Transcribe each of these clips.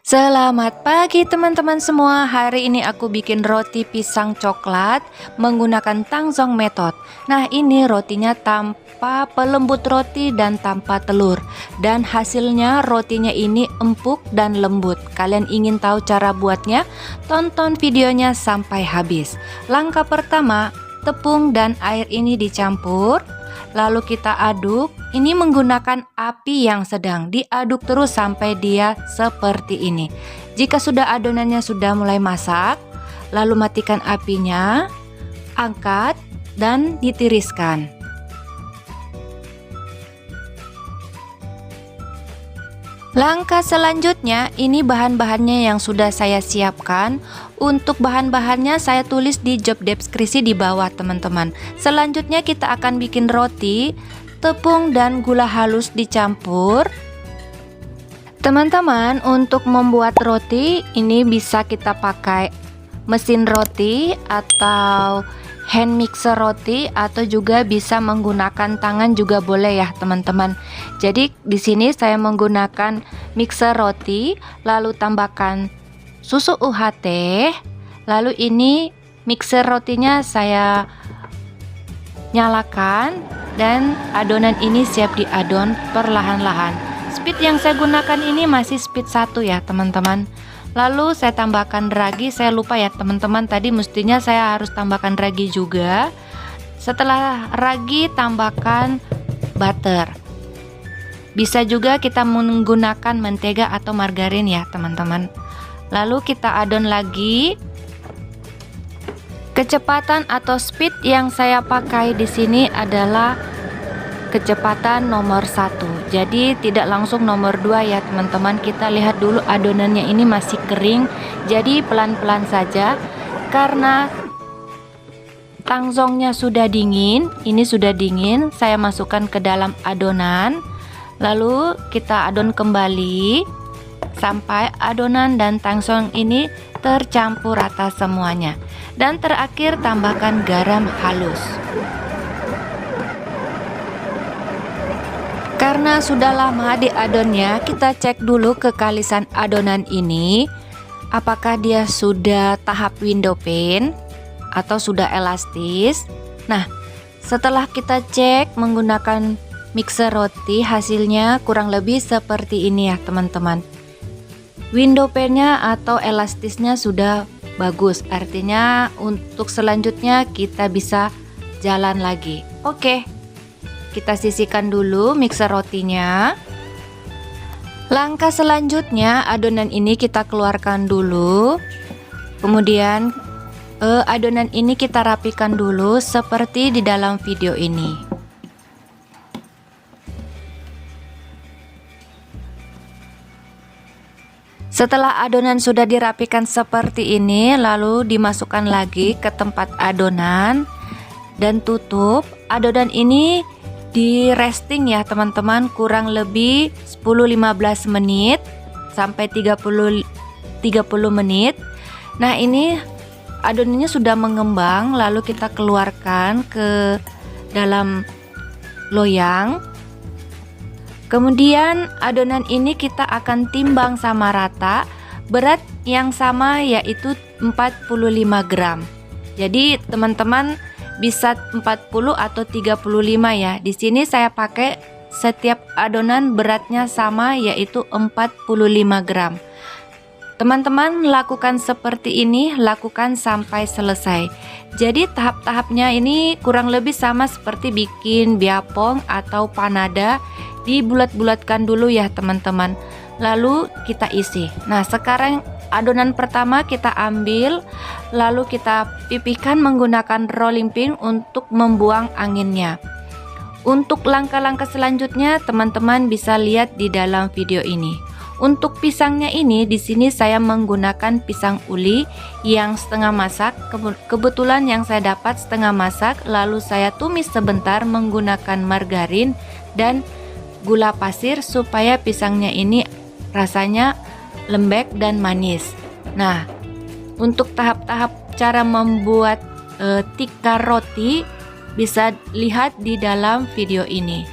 Selamat pagi teman-teman semua. Hari ini aku bikin roti pisang coklat menggunakan Tangzong method. Nah, ini rotinya tanpa pelembut roti dan tanpa telur. Dan hasilnya rotinya ini empuk dan lembut. Kalian ingin tahu cara buatnya? Tonton videonya sampai habis. Langkah pertama, tepung dan air ini dicampur. Lalu kita aduk. Ini menggunakan api yang sedang, diaduk terus sampai dia seperti ini. Jika sudah adonannya sudah mulai masak, lalu matikan apinya, angkat dan ditiriskan. Langkah selanjutnya, ini bahan-bahannya yang sudah saya siapkan. Untuk bahan-bahannya saya tulis di job deskripsi di bawah teman-teman. Selanjutnya kita akan bikin roti. Tepung dan gula halus dicampur. Teman-teman, untuk membuat roti ini bisa kita pakai mesin roti atau hand mixer roti, atau juga bisa menggunakan tangan juga boleh ya teman-teman. Jadi di sini saya menggunakan mixer roti, lalu tambahkan susu UHT, lalu ini mixer rotinya saya nyalakan dan adonan ini siap diadon perlahan-lahan. Speed yang saya gunakan ini masih speed 1 ya teman-teman. Lalu saya tambahkan ragi, saya lupa ya teman-teman, tadi mestinya saya harus tambahkan ragi juga. Setelah ragi tambahkan butter. Bisa juga kita menggunakan mentega atau margarin ya teman-teman. Lalu kita adon lagi. Kecepatan atau speed yang saya pakai di sini adalah kecepatan nomor 1. Jadi tidak langsung nomor 2 ya teman-teman. Kita lihat dulu adonannya ini masih kering. Jadi pelan-pelan saja. Karena tangzongnya sudah dingin, ini sudah dingin, saya masukkan ke dalam adonan. Lalu kita adon kembali sampai adonan dan tangzong ini tercampur rata semuanya. Dan terakhir tambahkan garam halus. Karena sudah lama di adonnya, kita cek dulu kekalisan adonan ini. Apakah dia sudah tahap window pane atau sudah elastis. Nah, setelah kita cek menggunakan mixer roti, hasilnya kurang lebih seperti ini ya teman-teman. Window pane-nya atau elastisnya sudah bagus, artinya untuk selanjutnya kita bisa jalan lagi. Oke, kita sisihkan dulu mixer rotinya. Langkah selanjutnya, adonan ini kita keluarkan dulu. Kemudian adonan ini kita rapikan dulu seperti di dalam video ini. Setelah adonan sudah dirapikan seperti ini, lalu dimasukkan lagi ke tempat adonan dan tutup. Adonan ini di resting ya teman-teman, kurang lebih 10-15 menit sampai 30 menit. Nah, ini adonannya sudah mengembang, lalu kita keluarkan ke dalam loyang. Kemudian adonan ini kita akan timbang sama rata, berat yang sama yaitu 45 gram. Jadi teman-teman bisa 40 atau 35 ya. Di sini saya pakai setiap adonan beratnya sama yaitu 45 gram. Teman-teman lakukan seperti ini, lakukan sampai selesai. Jadi tahap-tahapnya ini kurang lebih sama seperti bikin biapong atau panada. Dibulat-bulatkan dulu ya teman-teman. Lalu kita isi. Nah, sekarang adonan pertama kita ambil, lalu kita pipihkan menggunakan rolling pin untuk membuang anginnya. Untuk langkah-langkah selanjutnya teman-teman bisa lihat di dalam video ini. Untuk pisangnya ini di sini saya menggunakan pisang uli yang setengah masak. Kebetulan yang saya dapat setengah masak, lalu saya tumis sebentar menggunakan margarin dan gula pasir supaya pisangnya ini rasanya lembek dan manis. Nah, untuk tahap-tahap cara membuat tikar roti bisa lihat di dalam video ini.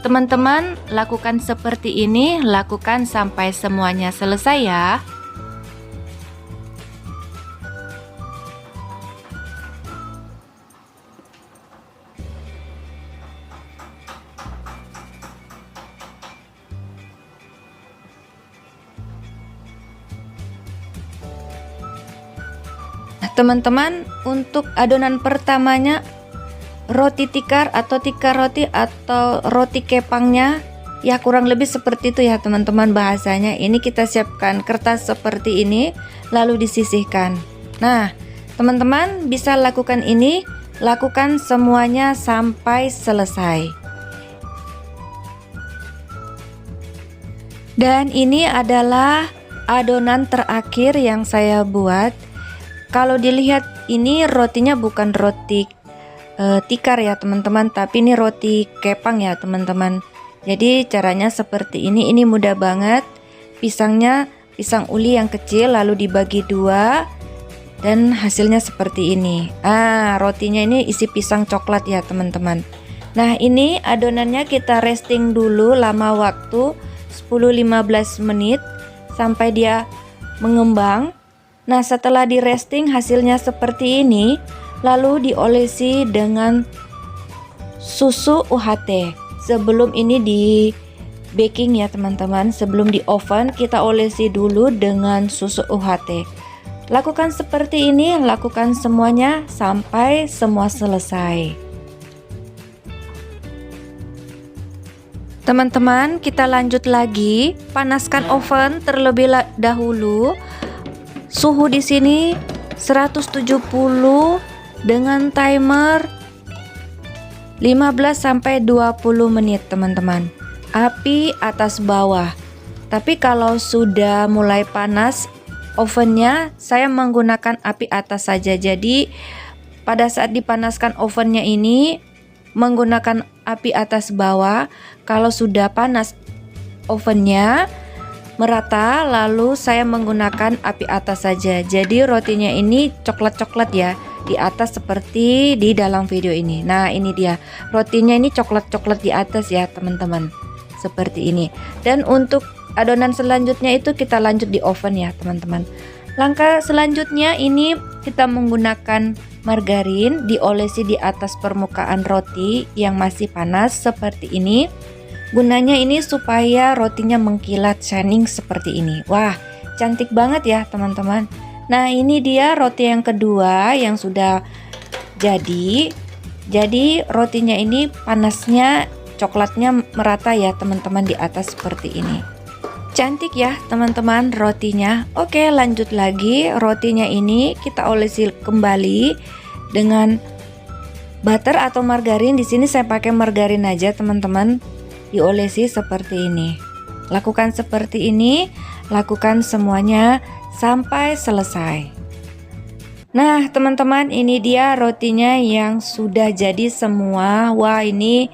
Teman-teman lakukan seperti ini, lakukan sampai semuanya selesai ya. teman-teman, untuk adonan pertamanya roti tikar atau tikar roti atau roti kepangnya, ya kurang lebih seperti itu ya teman-teman bahasanya. Ini kita siapkan kertas seperti ini lalu disisihkan. Nah, teman-teman bisa lakukan ini, lakukan semuanya sampai selesai. Dan ini adalah adonan terakhir yang saya buat. Kalau dilihat ini rotinya bukan roti tikar ya teman-teman, tapi ini roti kepang ya teman-teman. Jadi caranya seperti ini mudah banget. Pisangnya pisang uli yang kecil lalu dibagi dua dan hasilnya seperti ini. Rotinya ini isi pisang coklat ya teman-teman. Nah, ini adonannya kita resting dulu lama waktu 10-15 menit sampai dia mengembang. Nah, setelah di resting hasilnya seperti ini, lalu diolesi dengan susu UHT. Sebelum ini di baking ya teman-teman, sebelum di oven kita olesi dulu dengan susu UHT. Lakukan seperti ini, lakukan semuanya sampai semua selesai. Teman-teman, kita lanjut lagi. Panaskan oven terlebih dahulu. Suhu di sini 170 dengan timer 15-20 menit teman-teman. Api atas bawah. Tapi kalau sudah mulai panas ovennya, saya menggunakan api atas saja. Jadi pada saat dipanaskan ovennya ini menggunakan api atas bawah. Kalau sudah panas ovennya merata, lalu saya menggunakan api atas saja. Jadi rotinya ini coklat-coklat ya di atas seperti di dalam video ini. Nah, ini dia rotinya, ini coklat-coklat di atas ya teman-teman, seperti ini. Dan untuk adonan selanjutnya itu kita lanjut di oven ya teman-teman. Langkah selanjutnya ini kita menggunakan margarin, diolesi di atas permukaan roti yang masih panas seperti ini. Gunanya ini supaya rotinya mengkilat shining seperti ini. Wah, cantik banget ya teman-teman. Nah, ini dia roti yang kedua yang sudah jadi. Jadi rotinya ini panasnya coklatnya merata ya teman-teman di atas seperti ini. Cantik ya teman-teman rotinya. Oke, lanjut lagi. Rotinya ini kita olesi kembali dengan butter atau margarin. Di sini saya pakai margarin aja teman-teman. Diolesi seperti ini. Lakukan seperti ini, lakukan semuanya sampai selesai. Nah teman-teman, ini dia rotinya yang sudah jadi semua. Wah, ini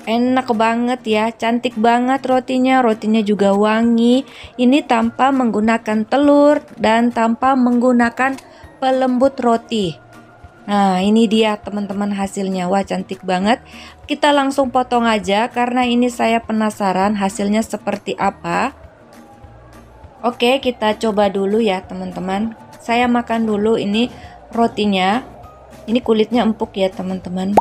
enak banget ya, cantik banget rotinya. Rotinya juga wangi. Ini tanpa menggunakan telur dan tanpa menggunakan pelembut roti. Nah, ini dia teman-teman hasilnya. Wah, cantik banget. Kita langsung potong aja karena ini saya penasaran hasilnya seperti apa. Oke, kita coba dulu ya teman-teman. Saya makan dulu ini rotinya. Ini kulitnya empuk ya teman-teman.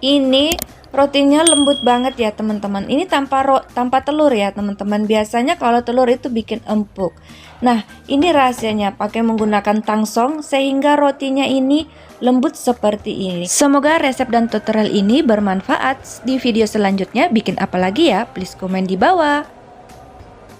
Ini rotinya lembut banget ya teman-teman. Ini tanpa telur ya teman-teman. Biasanya kalau telur itu bikin empuk. Nah, ini rahasianya pakai menggunakan tangsong sehingga rotinya ini lembut seperti ini. Semoga resep dan tutorial ini bermanfaat. Di video selanjutnya bikin apa lagi ya? Please komen di bawah.